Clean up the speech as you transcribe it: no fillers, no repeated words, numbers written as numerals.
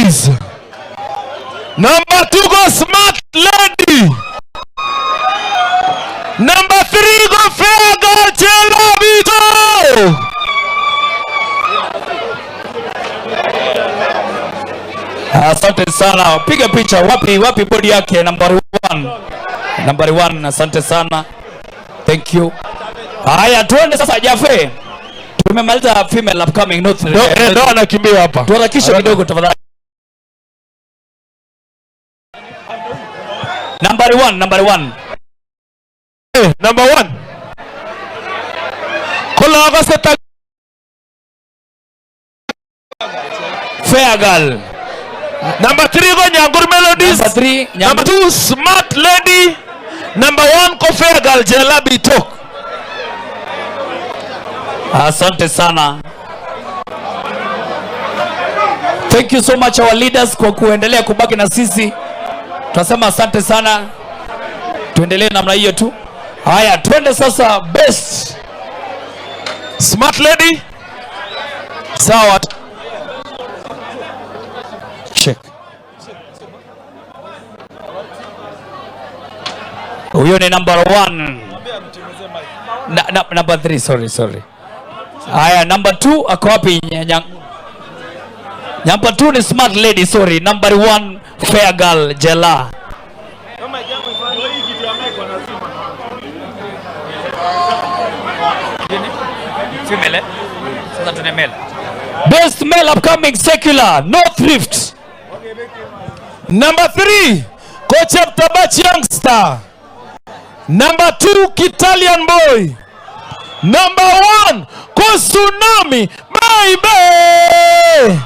Melodies. Number 2 go Smart Lady. Number 3 go Fair Girl Jelabito. Asante sana. Piga picha. Wapi body yake number 1. Number 1, asante sana. Thank you. Haya, tuende sasa Jafe. Tumemaliza female upcoming note. Ndio anakimbia hapa. Tuharakishe kidogo tafadhali. Number 1. Number 1. Kola akaseta Fair Girl. Number 3 go Nyangur Melodies. Number 3 Number 2 Smart Lady. Number 1 go Fair Girl Jelabito. Asante sana. Thank you so much our leaders kwa kuendelea kubaki na sisi. Tunasema asante sana. Tuendelee namna hiyo tu. Haya, twende sasa best Smart Lady. Sawa. Check. Huyo ni number 1. Number 3, sorry. Haya, number 2 ako wapi? Number 2 ni Smart Lady, sorry. Number 1 Fair Girl Jela. Female. Sasa tuna male. Best male upcoming secular North Rift. Number 3 Coach Tabach Youngster. Number 2 Kitalian Boy. Number 1 Tsunami baby.